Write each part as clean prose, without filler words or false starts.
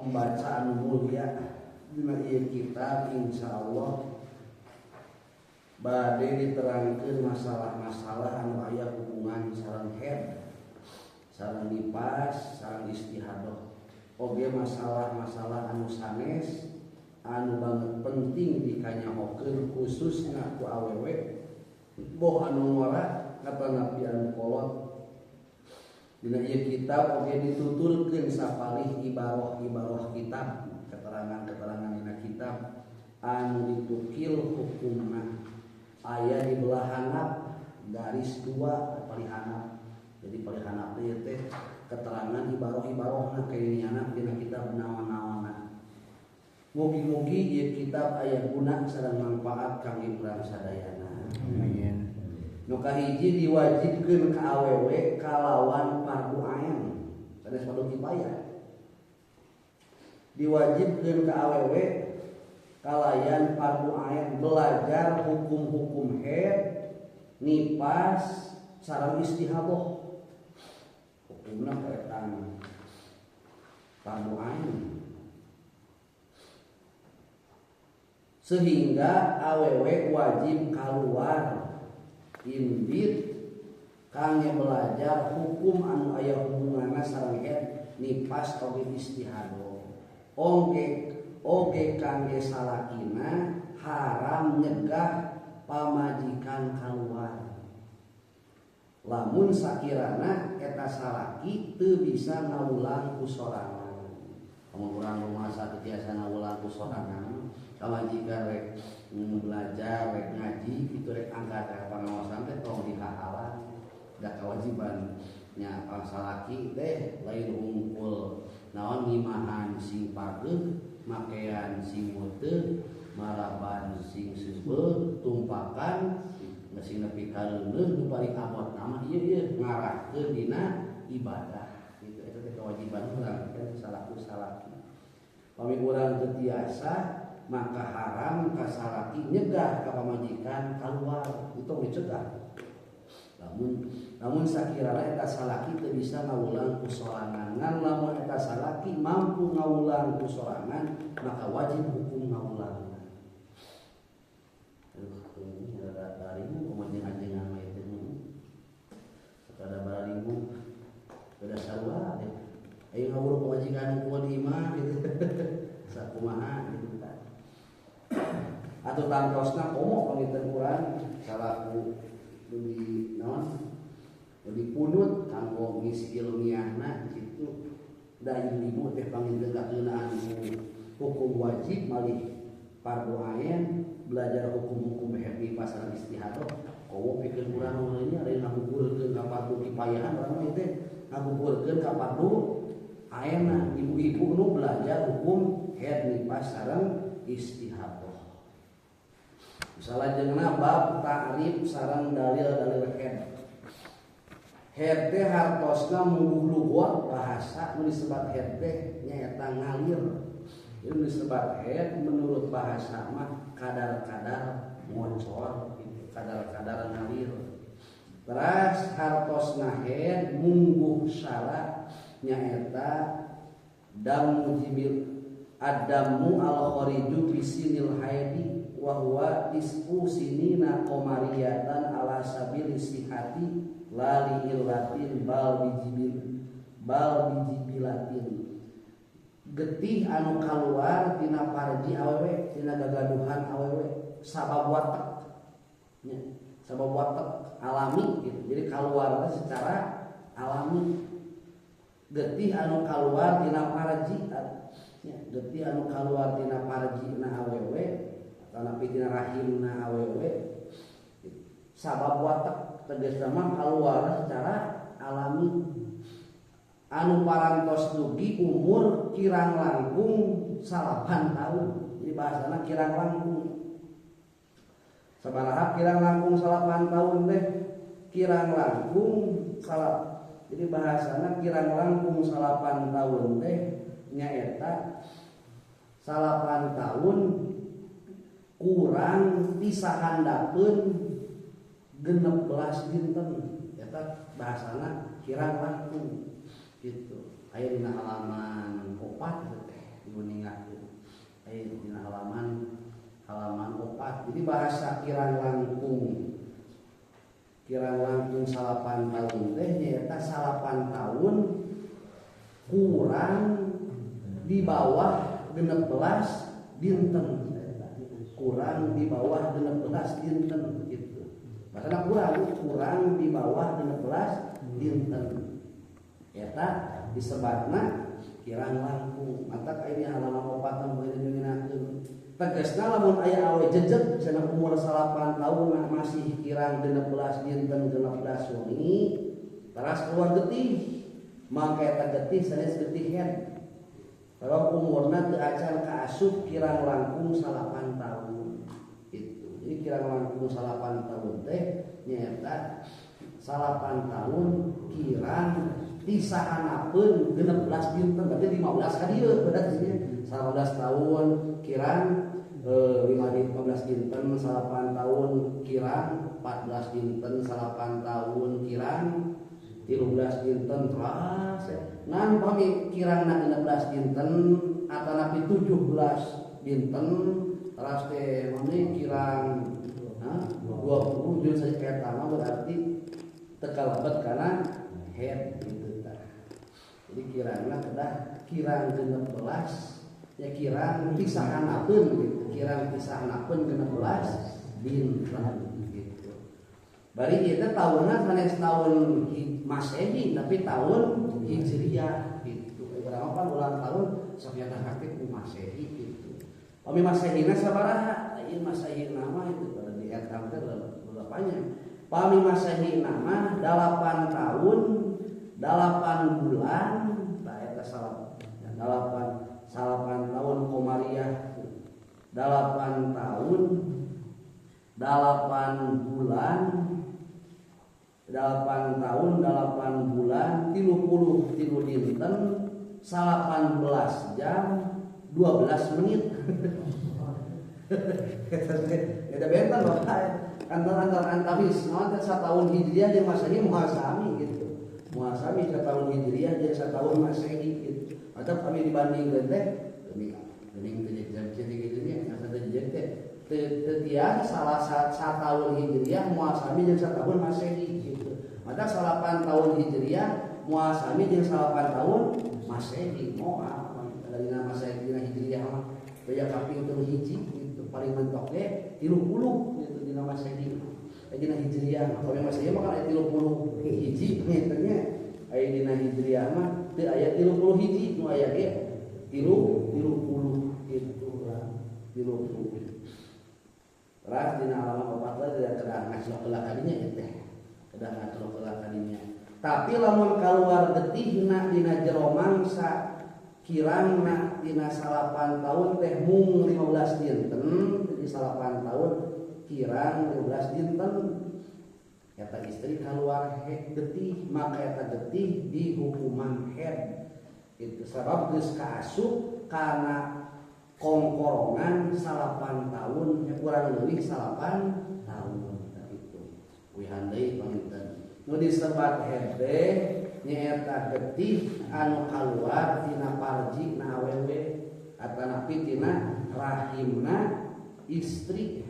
pembacaan mulia dina ieu kitab insyaallah bade diterangkeun masalah-masalah anu aya hubungan sareng haid, sareng nifas, sareng istihadah. Oge masalah-masalah anu sanes anu banget penting dikanyahokeun khususna ku awewe boh anu ngora kata anu kolot. Dina ieu kitab oge ditutulkeun sapalih ibarah-ibarah kitab, keterangan-keterangan dina kitab anu ditukil hukumna aya di belah handap garis 2 paling handap. Jadi paling handap teh keterangan ibarah-ibarahna kainiana dina kitab naon-naonna. Mugi-mugi ieu kitab aya guna sareng manfaat kangge urang sadayana. Amin. Nu kahiji diwajibkeun ka awewe kalawan fardu ain sanes fardu kifayah. Diwajibkeun ka awewe kalayan fardu ain belajar hukum-hukum haid, nifas, sareng istihadah. Hukumna kaetan fardu ain. Sehingga awewe wajib kaluar indit kangge belajar hukum anu aya hubunganna sareng haid, nifas, oge istihadah. Oge kangge salakina haram nyegah pamajikan kaluar. Lamun sakirana eta salaki teu bisa ngawulang ku sorangan. Lamun urang rumah sakit tiasa ngawulang ku sorangan, pamajikan rek belajar, rek ngaji, itu rek angkat pangawasan teh tong dihahalan. Da kewajiban nya salaki teh lain hungkul naon ngimahan sing pageuh, makean sing muteuh, maraban sing seubeuh, tumpakan sing nepi ka leuneuh nu paling abot nama ieu ngarahkeun dina ibadah. Itu teh kewajiban urang kan salaki. Pami urang teu tiasa maka haram ka salaki nyegah ka pamajikan kaluar, itu dicegah. Namun sakirana eta salaki teu bisa ngawulang ku sorangan. Ngan lamun eta salaki mampu ngawulang ku sorangan, maka wajib hukum ngawulangna. Ini ada barimu pemajeng-ajengan mah itu. Sakada barimu beda sarua deh. Ayo ngawul pemajikan ku di imah gitu. Sakumaha gitu kan. Atau tangkosna komo panginten urang salaku lebih naon lebih punut kanggo ngisi ilmiahna kitu. Da ibu teh panginten kakeunaan hukum wajib malih fardu ain belajar hukum-hukum haid pasal istihadah. Komo pikeun urang mah nya lain ngagugurkeun ka fardu kifayahan urang mah teh ngagugurkeun ka fardu ainna. Ibu-ibu nu belajar hukum haid nifas sareng istihadah. Salajengna bab ta'rif sareng dalil-dalil haid. Haid teh hartosna mungguh lugat bahasa nu disebat haid teh nyaeta ngalir. Ieu disebut haid menurut bahasa mah kadar-kadar moncor, kadar-kadar ngalir. Terus hartosna haid mungguh syarat nyaeta damu jibil adamu al-khariju bisinil haidi wa huwa tis'u sinina qamariyatan ala sabili sihati la li illatin bal bijibilatin. Getih anu kaluar tina parji awewe, tina gagaduhan awewe sabab watak nya, sabab watak alami gitu. Jadi kaluar secara alami. Getih anu kaluar tina parji nya, getih anu kaluar tina parji na awewe kana pitina rahimna awewe sabab watak tegasna mah kaluar secara alami. Anu parantos dugi umur kirang langkung 8 tahun. Jadi bahasana kirang langkung. Sabaraha kirang langkung 8 tahun teh? Kirang langkung salap. Jadi bahasana kirang langkung 8 tahun teh nyaeta 8 tahun kurang disahandakeun 16 dinten. Eta bahasana kirang langkung. Gitu. Aya dina halaman 4 teh ibu ningakeun dina halaman 4. Jadi bahasa kirang langkung salapan tahun teh nyaeta salapan tahun kurang di bawah 16 dinten, kurang di bawah 16 dinten gitu. Makanya kurang di bawah 16 dinten. Eta disebatna kirang langkung. Mata ini halaman 4 boleh diminakeun. Tegasna lamun aya awe jejeg cenah umur 8 tahun masih kirang 16 dinten 16 wengi teras keluar getih. Maka eta getih sanes getih head. Kalau umurna teu acan kaasup kirang langkung 8 tahun. Itu. Jadi kirang langkung 8 tahun teh nyaeta 8 tahun kirang disahanapeun 16 dinten berarti 15 ka dieu berarti 19 tahun kirang 15 dinten 8 tahun kirang 14 dinten 8 tahun kirang 13 dinten teras ngan pami kirangna 16 dinten atanapi 17 dinten teras teh mani kirang 20 jeung saja eta mah berarti teu kalebet kana head gitu tah. Jadi kirangna kedah kirang 16 ya kirang pisahanapeun gitu. Kirang pisahanapeun 16 dinten gitu. Bari ieu teh taunna sanes taun Masehi tapi tahun Hijriah gitu. Berapa kan ulang tahun sok nyata hakik Masehi gitu. Pami Masehina sabaraha? Ieu Masehi nama itu pada di etam teh berapanya? Pami Masehi nama 8 tahun 8 bulan tah eta salah 8 tahun komariah 8 tahun 8 bulan 8 tahun 8 bulan 30 dinten 18 jam 12 menit. Eta benten loh antar antawis naon teh satahun Hijriah jeung Masehi moal sami gitu. Moal sami satahun Hijriah jeung satahun Masehi gitu. Atau kami dibandingkeun teh geuning teu jadi kitu nya asa teu jadi teh teu tiasa salah satahun Hijriah moal sami jeung satahun Masehi gitu. Maka 8 tahun Hijriah moal sami jeung 8 tahun Masehi moal dalina Masehi dina Hijriah mah daya kaping 3 hiji gitu paling mentok ge 30 gitu dina Masehi. Dina Hijriah kalau Masehi mah kan aya 30 hiji ngetanya aya dina Hijriah mah teu aya 30 hiji nu aya ge 30 gitu lah 30. Ras dina halaman 14 tidak ngaslok heula kadinya teh. Kedah ngaslok heula kadinya. Tapi lamun kaluar getihna dina jero mangsa kirangna dina 8 tahun teh mung 15 dinten jadi 8 tahun kirang 15 dinten eta istri kaluar getih maka eta getih dihukuman head itu sabab geus kaasup kana kongkorongan 8 tahun kurang leuwih 8 tahun itu wihan deui panginten nu disebat head teh nyaeta getih anu kaluar tina parji na awewe atanapi tina rahimna istri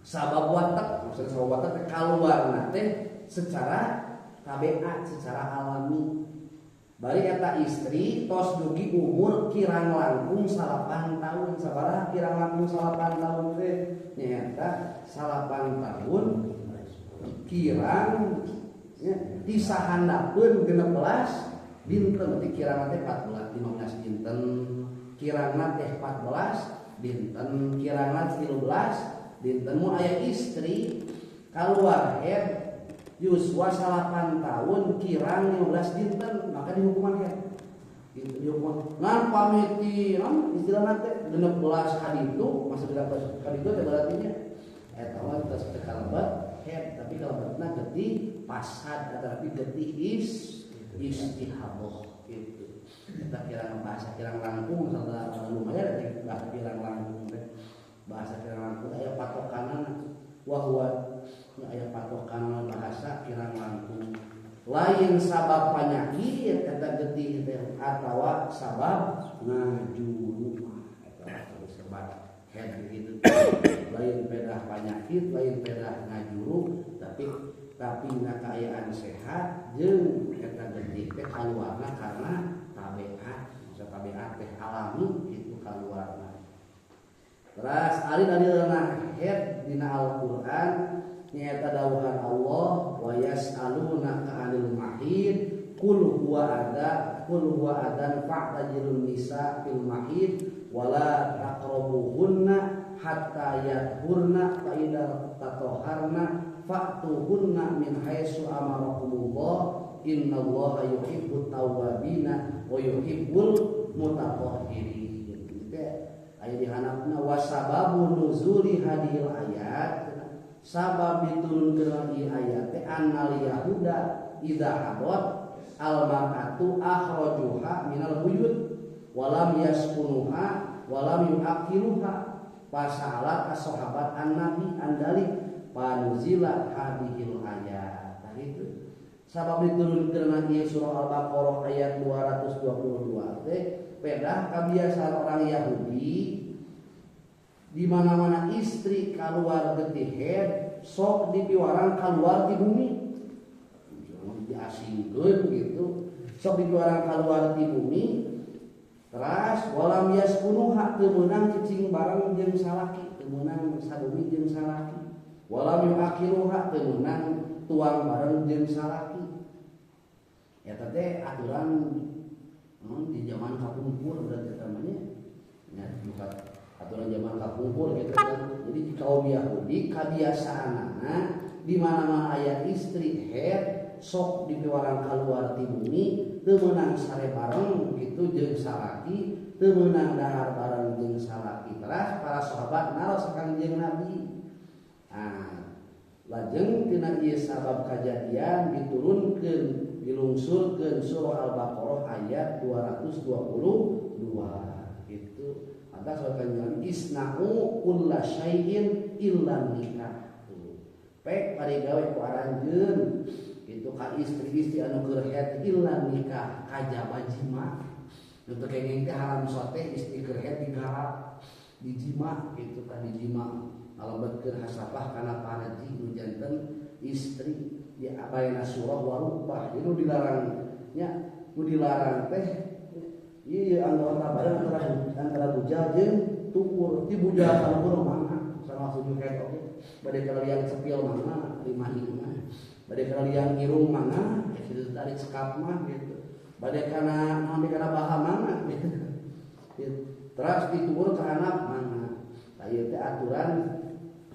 sabab watak maksudna sabab watak teh kaluarna teh secara tabiat secara alami bari eta istri tos dugi umur kirang langkung 8 tahun sabaraha kirang langkung 8 tahun teh nyaeta 8 tahun kirang disahandapeun 16 dinten teh kirangna teh 15 dinten kirangna teh 14 dinten kirangna 13 dinten mun aya istri kaluar head yuswa 8 tahun kirang 15 dinten maka dihukuman head gitu dihukuman ngan pamiti istilahna teh 16 kaditu masuk 16 kaditu teh berarti nya eta mah tos teu kalebet head tapi kalebetna getih pasad tapi getih istihaboh gitu. Kita kirang bahasa kirang langkung salah lumayan ada bahasa kirang langkung teh. Bahasa kirang langkung aya patokanna wa huwa aya patokan bahasa kirang langkung. lain sabab penyakit eta getih teh atawa sabab ngajuru eta sebab head gitu. Lain pedah penyakit, lain pedah ngajuru, tapi ngakaayaan sehat jeung eta getih teh kaluarna karena tabiat, maksud tabiat teh alami itu kaluarna. Terus alin-alina head dina Al-Qur'an nyata dawuhan Allah wa yas'alunaka 'anil mahid qul huwa adan fa'tajilun nisa fil mahid wala taqrabuhunna hatta yadhurna fa idza tatahharna fa'tuhunna min haitsu amarakumullah innallaha yuhibbut tawwabina wa yuhibbul mutatahhirin. Aya dihanapna wasababu nuzuli hadhil ayat sabab diturunkeun ieu ayat teh annal yahuda idza hadat al mar'atu akhrajuha minal buyut walam yaskunuha walam yuakiluha fasalat as-sahabat an-nabi andalik panuzila hadhil ayat. Nah itu sabab diturunkeun ieu surah Al-Baqarah ayat 222 teh pedah kebiasaan orang Yahudi di mana-mana istri keluar getih head sok dipiwarang keluar di bumi diasingkeun gitu sok dipiwarang keluar di bumi terus walam yaskunuha teu meunang cicing bareng jeung salaki teu meunang sadumi jeung salaki walam yuakiluha teu meunang tuang bareng jeung salaki eta teh aturan di zaman kapungkur berarti namanya nya juga aturan zaman kapungkur gitu kan. Jadi kaum Yahudi kebiasaanna di mana-mana aya istri head sok dipiwarang keluar ti bumi teu meunang sare bareng gitu jeung salaki teu meunang dahar bareng jeung salaki. Terus para sahabat naros ka Kanjeng Nabi. Lajeng tina ieu sabab kajadian diturunkeun dilungsurkeun surah Al-Baqarah ayat 222 gitu. Atas wakannya isna'u kulla syai'in illa nikah. Pek parigawe ku aranjeun itu ka istri-istri anu keur head illa nikah kajaba jima. Untuk kenging teh haram sote istri keur head digarap dijima gitu kan dijima. Alabetkeun hasapah kana paraji nu janten istri di abayna surah warubah itu dilarangnya nu dilarang teh ieu anggota bareng antara bujal jeung tukur ti bujal kalau mana sama suju head oge bade kalian cepil mana limahina bade kalian irung mana kitu tarik sekap mah gitu bade kana baha mana gitu terus ditukur ke anak mana ieu teh aturan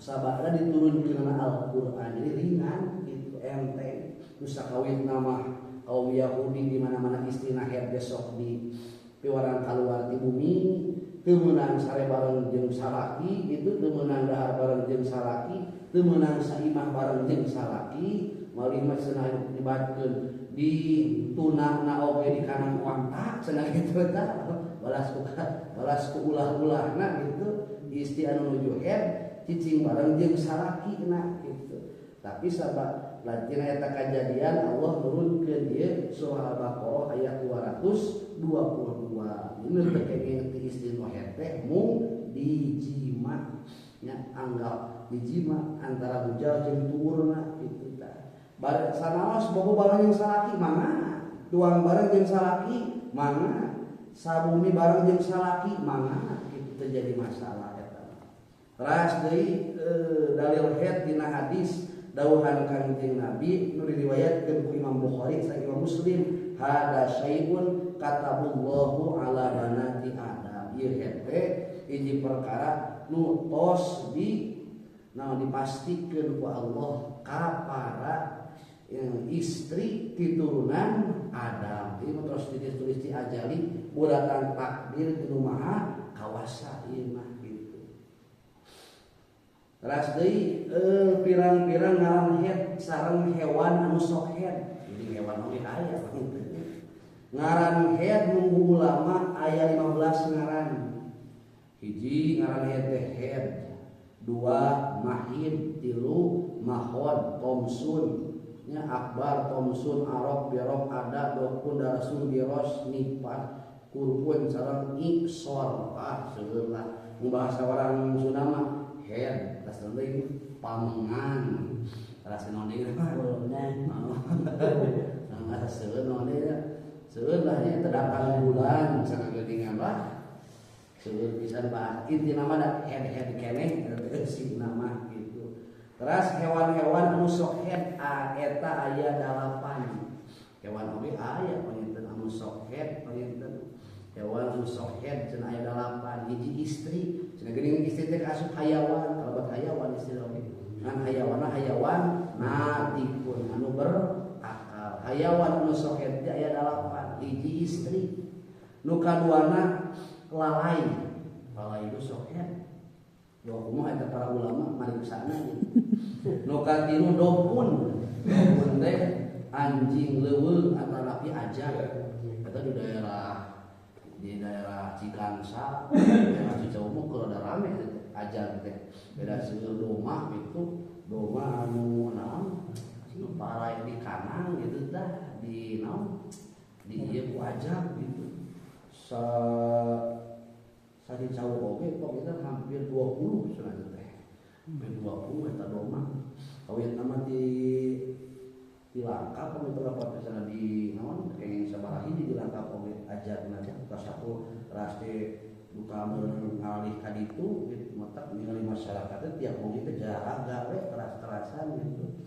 sabada diturunkeun Al-Qur'an jadi ringan gitu enteng terus sakawin nama kaum Yahudi di mana-mana istrina head besok di piwarang keluar di bumi teu meunang sare bareng jeung salaki itu teu meunang dahar bareng jeung salaki teu meunang saimah bareng jeung salaki malih mah cenah dibatkeun di tunana oge di kanan kontak cenah kitu tah balas ku ulah-ulahna gitu istri anu nuju head cicing bareng jeung salakina gitu. Tapi sabab lajeng eta kajadian Allah nurunkeun ieu surah Al-Baqarah ayat 222. Ini teh kenging ti istri nu teh mung dijima nya anggap dijima antara bujal jeung tuurna kitu tah. Bare sanaos bogo bareng jeung salaki mangga, tuang bareng jeung salaki mangga, sabumi bareng jeung salaki mangga kitu terjadi masalah. Ras deui dalil head dina hadis dawuhan Kanjeng Nabi nu diriwayatkeun ku Imam Bukhari sareng Imam Muslim hada syai'un katabullahu ala banati Adam. Ieu head teh hiji perkara nu tos dipastikeun ku Allah ka para istri titurunan Adam. Ieu terus ditulis di ajali bulatan takdir nu maha kawasa ieu mah. Ras deui pirang-pirang ngaran head sareng hewan anu sok head. Jadi hewan oge aya ngaran head nunggu ulama aya 15 ngaran. Hiji ngaran head teh head, dua mahid, tilu mahod, tomsun, nya akbar tomsun arok birok ada dokun darasun biros nipat kurkun sareng iksor sebelah bahasa orang Sunda mah head tas teuing pamengan rasa nonde mah nah seueun nonde seueun lah nya terdapat bulan sangat geuningan lah seueun pisan bah intina mah da head keneh si nama gitu. Terus hewan-hewan anu sok head eta aya 8 hewan oge aya panginten anu sok head panginten hewan anu sok head cenah aya 8 hiji istri cenah geuning istri teh asup hayawan kalabat hayawan istri oge ngan hayawan natikun anu berakal hayawan anu sok head teh aya 8 hiji istri nu kaduana lalai itu sok head ya kumaha eta para ulama mari kesana nu katilu dokun teh anjing leuweung atau napi ajak eta di daerah Cigangsa daerah Cicaumuk kalau ada rame ajak teh beda seueur domah itu domah anu naon parai di kanang gitu tah di naon di ieu ku ajak gitu Sadi cawu oge kok kita hampir 20 cenah teh. Hampir 20 eta domah. Kawin nama di Langkap itu berapa misalnya di naon kenging sabarahi di Langkap oge ajarna teh ka saku raste buka mengalih ka ditu gitu matak ningali masyarakat teh tiap mogi teh jarak gawe keras-kerasan gitu.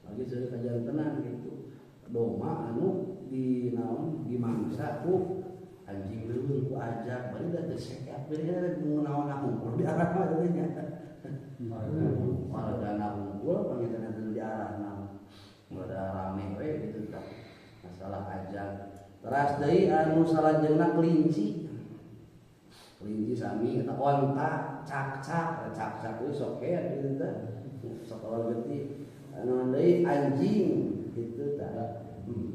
Lagi seueur kajantenan gitu. Domah anu di naon di mangsa ku anjing leuweung ku ajak bari da teu sekat bari da naon ngungkul di arah mah teh nya. Warga ngungkul panginten di arah naon. Udah rame we gitu tah. Masalah ajak. Teras deui anu salajengna kelinci. Kelinci sami eta onta, cak-cak itu sok head gitu tah. Sok awal geuti. Anu deui anjing gitu tah.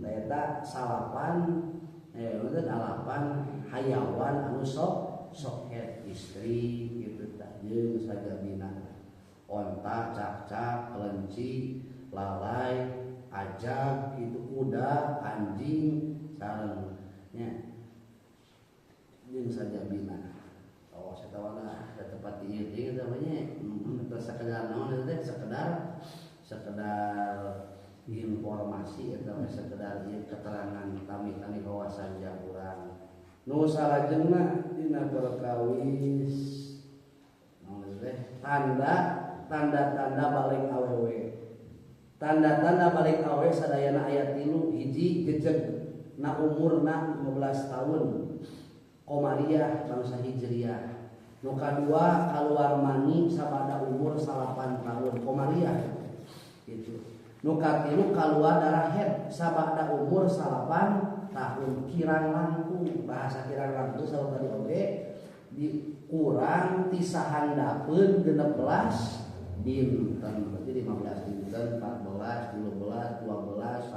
Eta salapan itu 8 hayawan anu sok head istri gitu tah jeung sajabina onta cak-cak kelinci lalai ajak itu kuda anjing sareng nya jeung sajabina oh satawana da tempat ieu teh namanya sekedar naon teh sekedar informasi atau sekedar keterangan kami kawasan Jaguran. Nu salajengna dina perkawis tanda-tanda balik awewe. Tanda-tanda balik awewe sadayana aya 3 hiji gejeg na umurna 15 tahun. Komariah bangsa Hijriah. Nu kadua kaluar mani sabada umur 8 tahun. Komariah gitu. Nu katilu kaluar darah head sabada umur 8 tahun kirang langkung bahasa kirang langkung salah tadi oge dikurang tisahandapeun 16 dinten berarti 15 dinten 14 15 12 11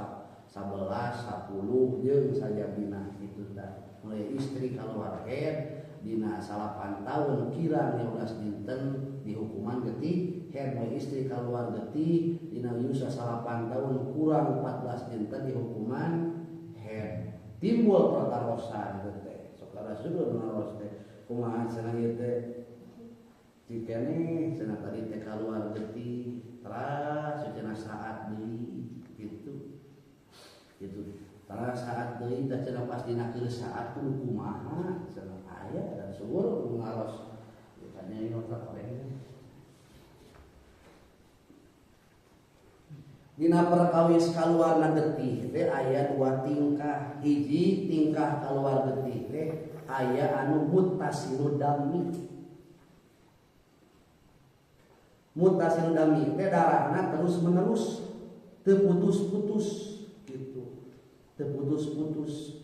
10 jeung sajabina kitu tah mulai istri kaluar head dina 8 tahun kirang 15 dinten dihukuman getih head mulai istri kaluar getih dina usia 8 tahun kurang 14 dinten dihukuman head timbul pertarosan teh sok arasudun naros teh kumaha cenah ieu teh cikene cenah tadi teh kaluar getih teras cenah saat deui gitu teras saat deui teh cenah pas dina keur saat kudu kumaha cenah aya dan suwur ngaros tanya ieu otak dina perkawis kaluarna getih teh aya 2 tingkah. Hiji tingkah kaluar getih teh aya anu muttasilud dami. Muttasilud dami teh darahna terus menerus teu putus-putus gitu. Teu putus-putus.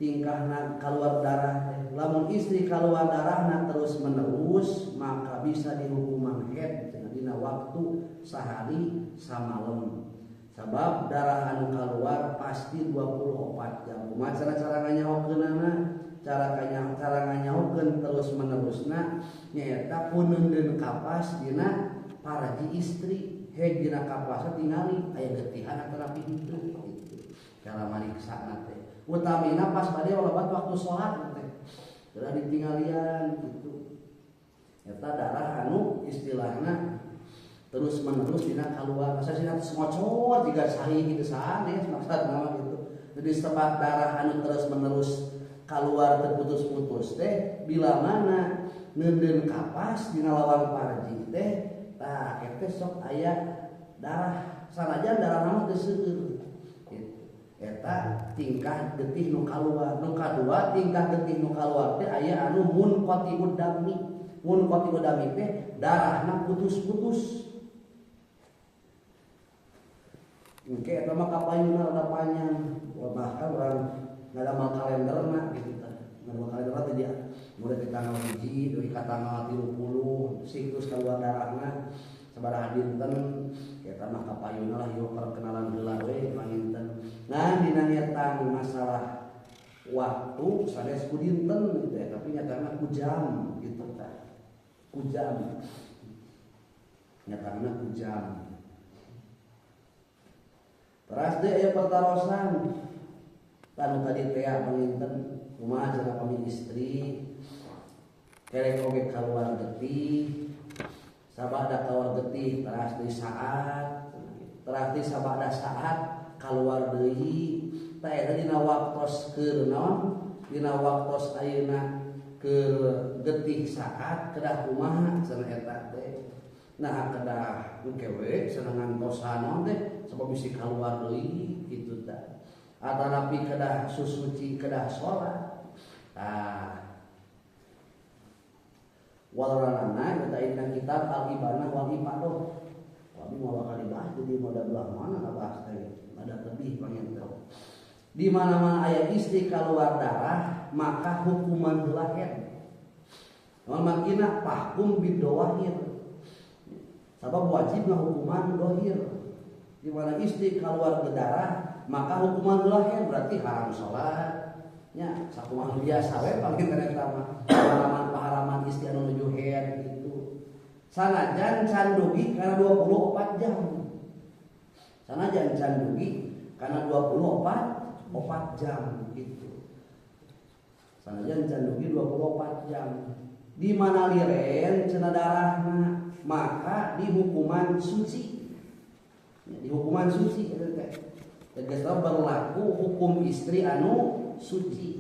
Tingkahna kaluar darah teh lamun istri kaluar darahna terus menerus maka bisa dihukuman haid dina waktu sehari samalam sabab darah anu kaluar pasti 24 jam kumaha cara nganyaokeunana cara nganyaokeun terus menerusna nyaeta puneundeun kapas dina paraji istri dina kapasa tingali aya getihan antara pintu gitu. Cara mariksana teh. Utamina pas bade lobat waktu salat teh. Geura ditinggalian gitu. Eta darah anu istilahna terus menerus dina kaluar masa sih semocot jika sahih gitu sanes maksud nama gitu. Jadi setepat darah anu terus menerus keluar terputus-putus teh bila mana neudeun kapas dina lawang parji teh tah eta sok aya darah sanajan darah nama teu seueur gitu. Eta tingkah getih nu kaluar. Nu kadua tingkah getih nu kaluar teh aya anu munqati'ud dami. Munqati'ud dami teh darahna putus-putus. Oke, eta mah kapayuna rada panjang. Bahkan orang ngadamal kalender mah gitu tah. Ngadamal kalender teh dia mulai di tanggal 1 dari ka tanggal 30 siklus keluar darahna sabaraha dinten eta mah kapayuna lah ieu perkenalan heula we panginten. Ngan dina nyetang masalah waktu sanes ku dinten gitu ya, tapi nyatana ku jam gitu tah. Ku jam. Nyatana ku jam. Teras deh ya pertarosan tanu tadi teh panginten kumaha cenah pami istri kerek oge kaluar getih sabada kaluar getih teras deui saat teras deui sabada saat kaluar deui tah eta dina waktos keur naon dina waktos ayeuna keur getih saat kedah kumaha cenah eta teh. Nah kedah engke seneng ngantosan naon teh sabab bisi kaluar deui kitu tah. Atanapi kedah susuci kedah salat. Tah. Walarana eta inna kitab al-ibanah wal ibadah. Tapi mau bakal dibahas jadi moda belah mana bahas teh. Ada lebih panginten. Di mana-mana aya istri keluar darah maka hukuman lahir. Makina pahkum bidawahir. Sabab wajibna hukuman dohir. Di mana istri keluar darah maka hukuman lahir berarti haram salat. Nya sakumaha biasa we panginten eta mah. Paharaman istri anu nuju head gitu. Sanajan can dugi kana 24 jam. Sanajan can dugi kana 24 jam gitu. Sanajan can dugi 24 jam. Di mana liren cenah darahna maka di hukuman suci. Di hukuman suci tegas berlaku hukum istri anu suci.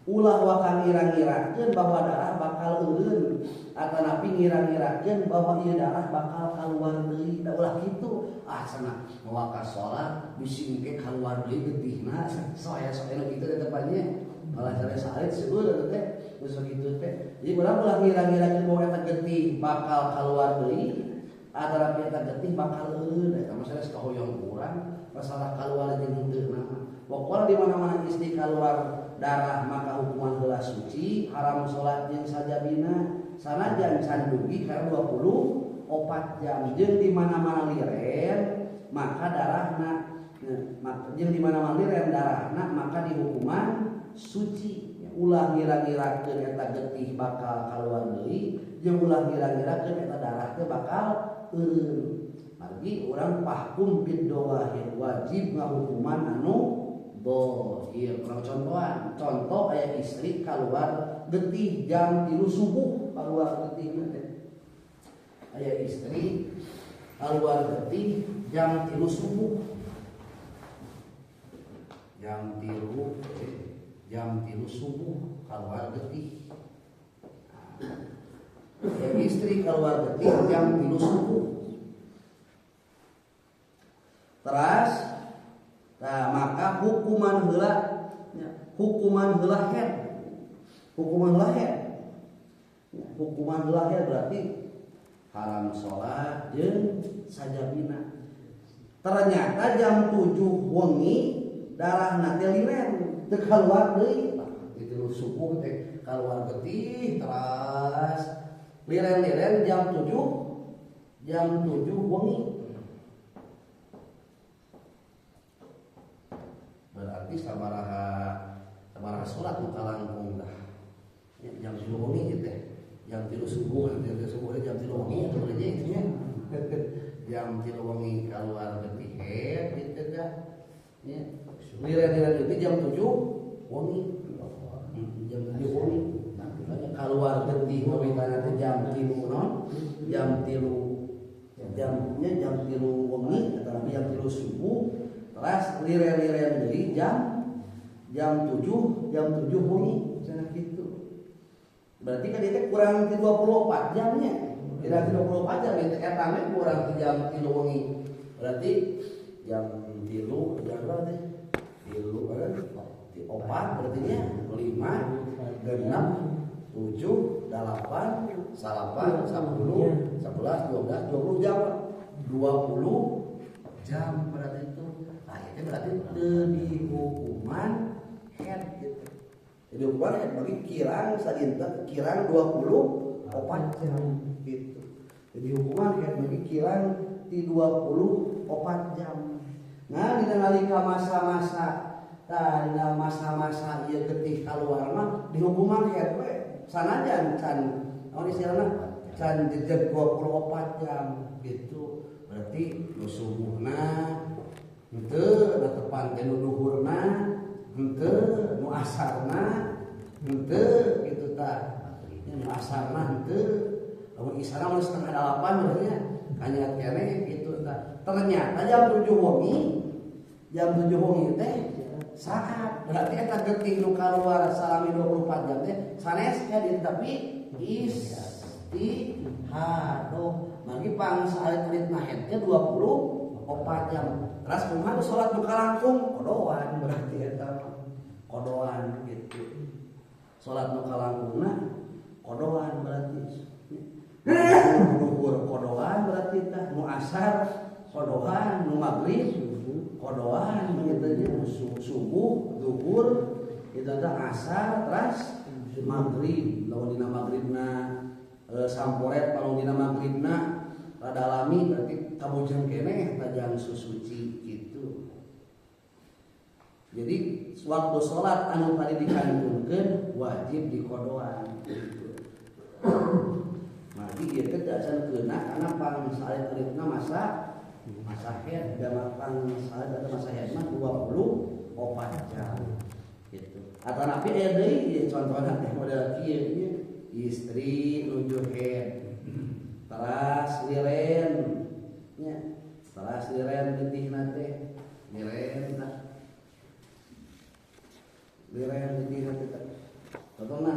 Ulah wakang ngira-ngirakeun bahwa darah bakal eureun atanapi ngira-ngirakeun bahwa ieu darah bakal kaluar deui. Da ulah kitu. Cenah mawaka salat bisi engke kaluar deui getihna. Soaya-soaya nu kitu teh tepatnya. Malah cara salit seueur teh. Geus kitu teh. Jadi ulah ngira-ngirakeun bahwa eta getih bakal kaluar deui. Atanapi eta getih bakal eureun. Eta masalah kahoyong urang masalah kaluar jeung heudeuna. Pokoknya di mana-mana istri keluar darah maka hukuman heula suci, haram salat jeung sajabina, sanajan can dugi karena 24 jam jeung di mana-mana liren maka darahna jeung di mana-mana liren darahna maka di hukuman suci. Ulah ngira-ngirakeun eta getih bakal kaluar deui jeung ulah ngira-ngirakeun eta darah teh bakal eureun. Margi urang pahkum bidawahir wajib ngahukuman anu dohir. Contoh aya istri keluar getih jam 3 subuh keluar getih teh. Aya istri keluar getih jam 3 subuh. Jam 3 subuh keluar getih. Aya istri keluar getih jam 3 subuh. Teras nah, maka hukuman heula head. Hukuman heula head berarti haram salat jeung sajabina. Ternyata jam 7 wengi darahna teh liren teu kaluar deui. Itu subuh teh kaluar getih teras liren-liren jam 7 wengi. Berarti sabaraha salat nu kalangkung dah. Jam 7 wengi teh. Jam 3 subuh, jam 3 wengi atuh aja itu nya. Jam 3 Ya. Liren-liren itu jam 7 wengi. Jam 7 wengi. Keluar getih ngawitana teh jam 3 non. Jam 3 jamnya jam 3 wengi atau jam 3 subuh. Terus liren-liren deui jam 7 wengi cenah kitu. Berarti kan itu kurang 24 jamnya. Kira 24 jam itu eta mah kurang jam 3 wengi. Berarti jam 3 jam berapa teh? 3 kan 4 berarti nya 5 genep 7 8 9 10 11 12 20 jam. 20 jam berarti itu. Nah, itu berarti di hukuman head gitu. Jadi hukuman head bagi kirang sadinten kirang 24 jam gitu. Jadi hukuman head bagi kirang di 24 jam. Nah, di nalika masa-masa tah masa-masa ieu getih kaluar mah di hukuman head we sanajan can naon istilahna can jejeg 24 jam gitu. Berarti nu subuhna henteu da tepan teh nu duhurna henteu nu asarna henteu kitu tah. Nu asarna henteu lamun isana mah setengah 8 berarti hanya keneh gitu tah. Ternyata jam 7 wengi teh saat berarti eta getih nu kaluar salami 24 jam teh sanes ka tapi istihado manggi pangsalit ritna hetnya 24 jam. Terus kumaha salat nu kalangkung kodoan berarti eta kodoan gitu. Salat nu kalangkungna kodoan berarti. Duhur kodoan berarti tah nu asar kodoan nu maghrib kodoan gitu nya subuh duhur itu ada asar terus maghrib. Lamun dina maghribna samporet kalau dina maghribna rada lami berarti kabujang keneh tajang susuci gitu. Jadi waktu sholat anu tadi dikandungkeun wajib dikodoan gitu. Mari ieu teh dasar keuna karena pangsalit uripna masa head dan pangsalit ada masa head mah 24 jam gitu. Atau napi aya deui contohna teh model kieu nya istri nuju head teras liren nya teras liren getihna teh liren tah liren getihna teh contohna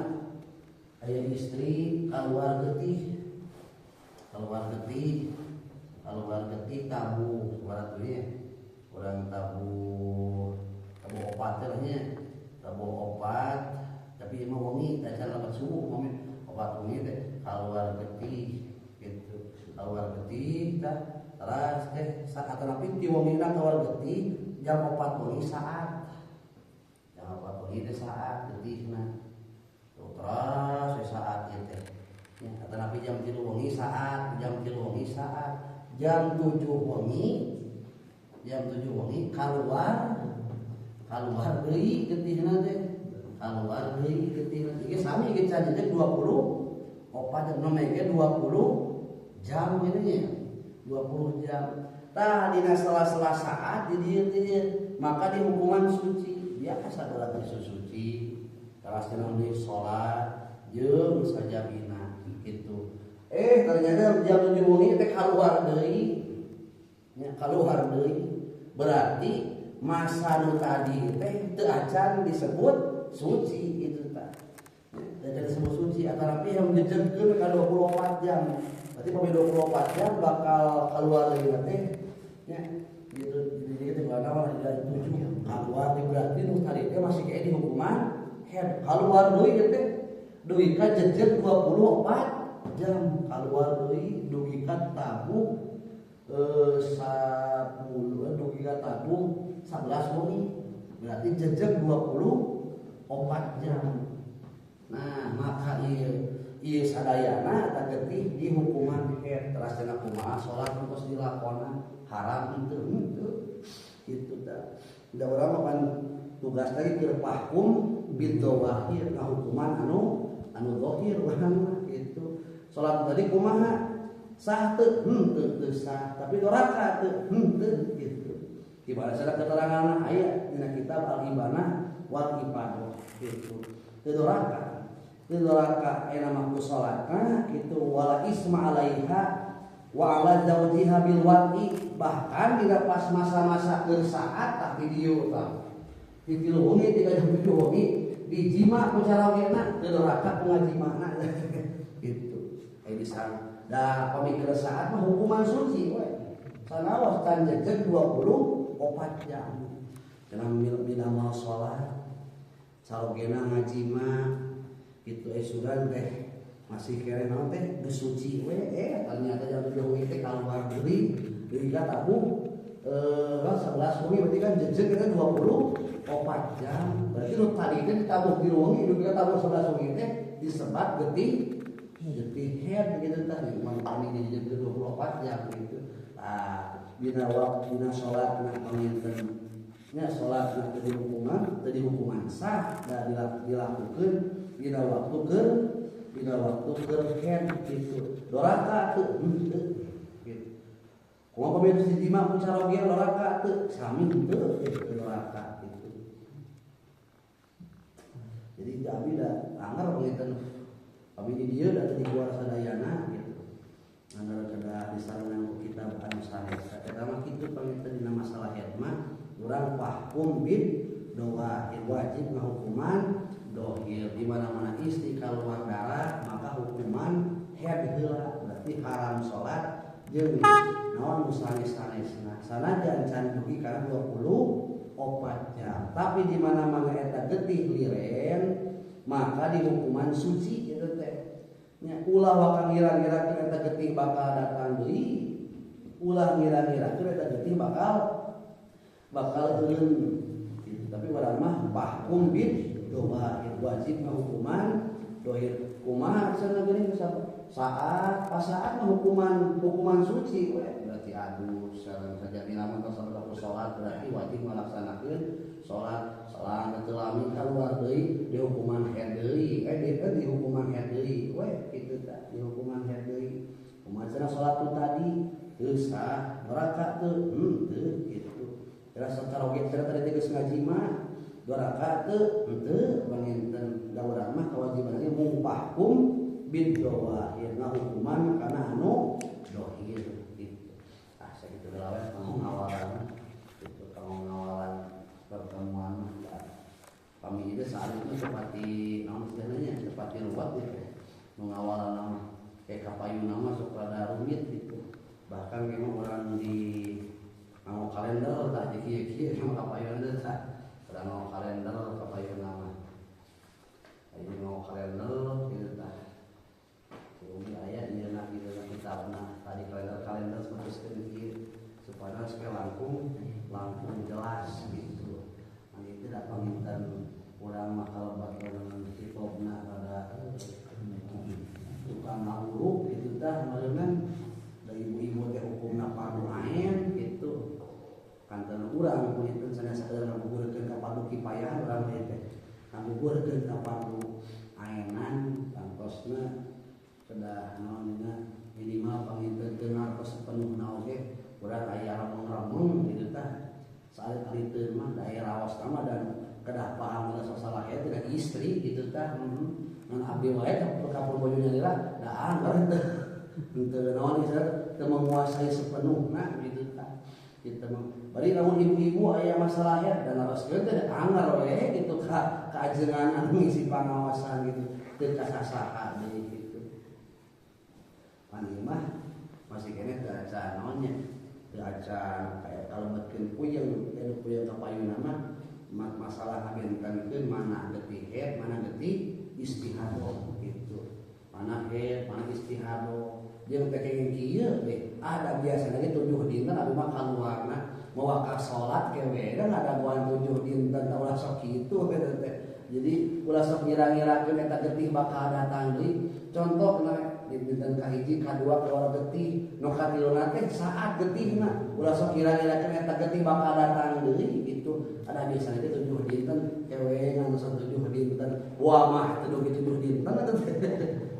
aya istri keluar getih tabu waratunya urang tabu opat nya tabu opat tapi mah wengi teh cara lapat subuh momen opat wengi teh keluar getih gitu keluar getih tah terus teh saat tapi di wengina keluar getih jam 4 wengi saat jam 4 wengi teh saat getihna terus saat ieu teh ya tapi jam 3 wengi saat jam 7 wengi keluar deui getihna teh keluar deui getihna ieu sami ge can 24 jam nomege 20 jam kitu nya 20 jam tah dina sela-sela saat di dieu teh maka di hukuman suci biasa adalah suci teras cenah deui salat jeung sajabina gitu. Ternyata jam 7 wengi teh keluar deui. Nya keluar deui. Berarti masa nu tadi teh teu acan disebut suci itu tah. Teh disebut suci atarapi yang dijengkeun ka 24 jam. Berarti pami 24 jam bakal keluar deui teh. Nya gitu jadi kalau ada 7 keluar berarti nu tadi teh masih kayak di hukuman head keluar deui teh dugi ka jejer 24 jam keluar deui dugi ka tabung 10 dugi ka tabung 11 wengi berarti jejer 24 jam. Nah maka ieu sadayana eta getih di hukuman head teras cenah kumaha salat terus dilakona haram henteu kitu tah. Da urang mah pan tugas tadi keur pahkum bidawahir ka hukuman anu zahir urang gitu. Salat tadi kumaha sah teu henteu sah tapi doraka teu henteu gitu. Ibarat sada keterangan aya dina kitab Al-Ibanah wal Ibadah gitu. Teu doraka aya mah ku salatna kitu wala isma alaiha wa ala zawjiha bil wati, bahkan dina pas masa-masa keur saat tak video tah. Di wengi 3 jam wengi dijima ku carawena teu doraka ku ngajimana gitu. Aya bisa da pamikir saat mah hukuman suci we. Sanaos can jejeug 24 jam. Cenah minamal salat sarogena ngajima gitu sugan teh masih kere naon teh geus suci we ternyata jam 7 wengi teh kaluar deui ka tabu 11 wengi berarti kan jejeug eta 24 jam. Berarti nu tadi teh ditabuh di wengi nu ka tabuh 11 wengi teh disebat getih head gitu tah mangkani jejeug 24 jam gitu. Dina waktu dina salat na panginten nya salat na teu hukuman sah da dilakukeun dina waktu keur head gitu. Doraka teu gitu. Kumaha pamilih dijima ku carogian doraka teu sami teu doraka gitu. Jadi abi da anggar panginten abi di dieu da teu dikuar sadayana gitu. Anggar kada disarangan ku kitab anu sahih. Eta mah kitu panginten dina masalah head mah urang fahkum bid doa wajib ngahukuman dohir di mana-mana istri keluar darah maka hukuman head heula berarti haram salat jeung naon sanes-sanesna sanajan can dugi kana 24 jam tapi di mana-mana eta getih liren maka di hukuman suci itu teh nya ulah wakang ngira-ngira eta getih bakal datang deui ulah ngira-ngira eta getih bakal eun gitu. Tapi urang mah fahkum bid doa wajib hukuman dohir kumaha cenah geuning saat mah hukuman suci we berarti adus sareng saja lamun salat berarti wajib melaksanakeun salat salat teu lami kaluar deui di hukuman head deui di hukuman head deui we kitu tah di hukuman head deui kumaha cenah salat tadi teu sah neraka teu gitu. Rasa tarawih tadi geus ngajima 2 rakaat teu panginten da urang mah kewajibanna mung fahkum bid doa irna hukuman kana anu dohir gitu. Sakitu lawan ngawalan gitu ngawalan pertemuan kami itu saat itu seperti naon istilahnya seperti luwat gitu. Ngawalan nama kayak kapayu nama sok rada rumit gitu. Bahkan memang orang di mau kalender tak jadi sama kapayu anda tak sedang mau kalender kapayu nama ini mau kalender gitu tak ini ayat ini nak gitu kita pernah tadi kalender seperti itu supaya supaya langkung jelas gitu ini tidak pengintan kurang makal bagian hipobna pada tukang ngawuruk gitu tak malengan dari ibu-ibu teh hukumna fardu ain gitu kanten urang punten sanes sadar ngagugurkeun ka fardu kifayah urang teh ngagugurkeun ka fardu aenan kantosna kedah naonna minimal panginten teu ngartos sepenuhna oge urang aya ramung-ramung gitu tah saat aliteun mah daerah raos mah dan kedah paham da sasalah eta dan istri gitu tah ngan abdi wae ka bojonya lila da anggar teu naon ieu teu menguasai sepenuhna gitu tah kita bari namun ibu-ibu aya masalah ya dan harus teh anggar we gitu ka ajengan anu ngisi pangawasan gitu teu kasasaha deui gitu. Pani mah masih kene teu acan naonnya teu acan kayak kalebetkeun puyeng kapayuna mah masalah ngagentenkeun mana getih head mana getih istihadah gitu. Mana head mana istihadah jeung teh kenging kieu we ada biasana ge 7 dinten abi mah kaluarna mau ka salat kewe da ngadaguan 7 dinten tah ulah sok kitu teh. Jadi ulah sok ngira-ngirakeun eta getih bakal datang deui. Contohna di dinten kahiji kadua keluar getih nu katiluna teh saat getihna ulah sok ngira-ngirakeun eta getih bakal datang deui gitu. Ada biasana ge 7 dinten kewe nganu 7 dinten wa mah teu 7 dinten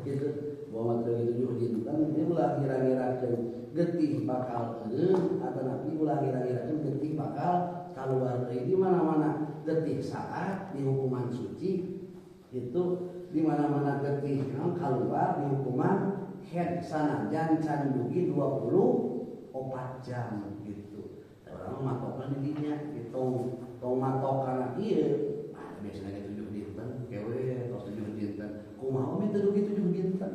gitu. Bahwa 7 dinten ini ulah ngira-ngirakeun getih bakal atau nabi ulah kira-kira getih bakal keluar di mana-mana getih saat di hukuman suci itu di mana-mana getih keluar di hukuman head sanajan can dugi 24 jam gitu. Orang matokna di dinya gitu. Tong matok kana ieu biasanya 7 dinten kewe tos 7 dinten kumaha we teh dugi 7 dinten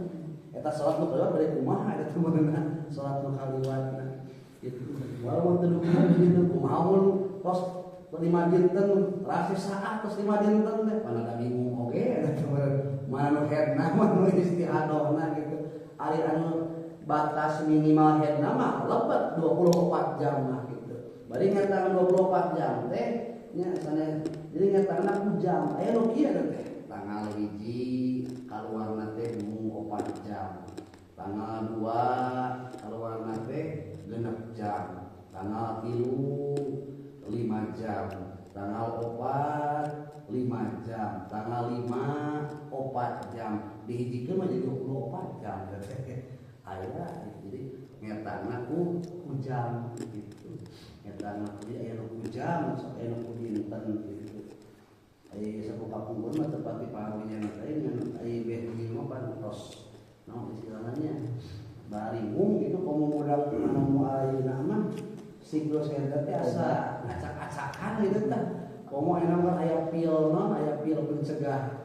eta salat nu kaliwat bari kumaha eta teh beunang salat nu kaliwatna itu walaupun teh dugi 7 dinten kumaha mun tos 5 dinten rase saat tos 5 dinten teh mana bingung oge eta teh mana nu headna mana nu istihadohna gitu ari anu batas minimal headna mah lebet 24 jam mah gitu bari ngatakan 24 jam teh nya sana jadi ngatakan jam aya nu kieu teh tanggal 1 kaluarna teh mung 4 jam tanggal 2 kaluarna teh 6 jam tanggal 3 5 jam tanggal 4 5 jam tanggal 5 4 jam dihijikeun mah jadi 24 jam aya jadi ngetana ku jam gitu ngetana jadi aya nu jam sok aya nu dinten gitu ai sabuka pungkur mah tepat di parunya teh dengan ai beh mah pantos naon istilahnya baringgung gitu komo modal anu ayeuna mah siklus eta teh asa acak-acakan gitu tah komo enak mah aya pilna aya pil pencegah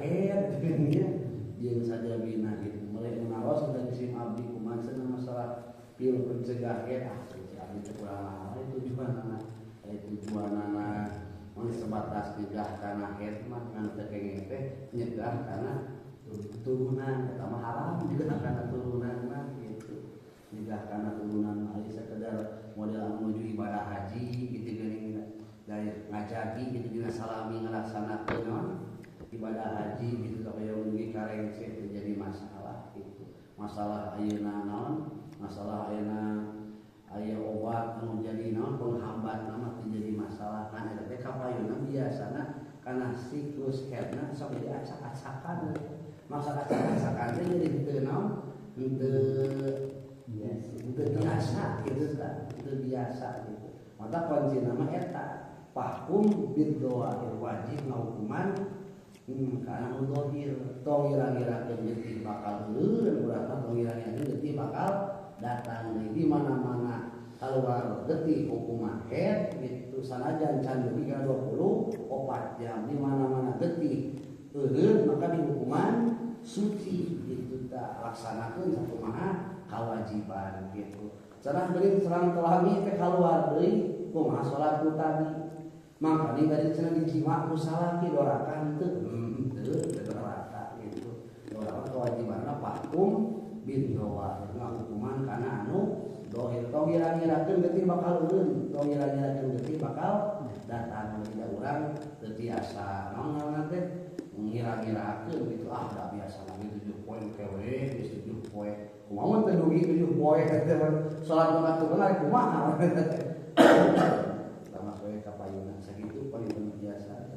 head nya jeung saja bina gitu mulai menaros dan sim abdi kumaha masalah pil pencegah head abdi teh kurang itu tujuanana mun sebatas nyegah kana head mah ngan teu kenging teh nyegah kana turunan eta mah haram juga kana turunan mah gitu nyegah kana turunan mah sekedar model menuju ibadah haji gitu geuning gaya ngajaki gitu dina salami ngalaksanakeun ibadah haji gitu supaya mugi karengse terjadi masalah gitu masalah ayeuna naon masalah ayeuna aya obat anu jadi naon penghambat nama terjadi masalah kan eta teh kapayuna biasana kana siklus headna sok jadi acak-acakan masa acak-acakan teh jadi teu naon teu biasa gitu kan teu biasa gitu maka kunci nama eta pahkum biddoa wajib ngahukuman kana mudhahir tong ira-irakeun getih bakal heureun urang tong ira-irakeun getih bakal datang di mana-mana keluar getih hukuman head gitu sanajan can dugi ka 24 jam di mana-mana getih eureun maka di hukuman suci gitu tah laksanakeun sakumaha kewajiban gitu cenah geuning serang telami teh keluar deui kumaha salat ku tadi maka di tadi cenah dijima ku salaki dorakan teu rata gitu dorakan kewajibanna pakum bin doa hukuman kana anu dohir tong ngira-ngirakeun getih bakal eureun tong ngira-ngirakeun getih bakal datang tidak urang teu tiasa naon teh ngira-ngirakeun gitu da biasa lagi 7 poin kewe geus 7 poin kumaha teh dugi 7 poin teh salat waktu benar kumaha sama poe kapayuna sakitu paling biasa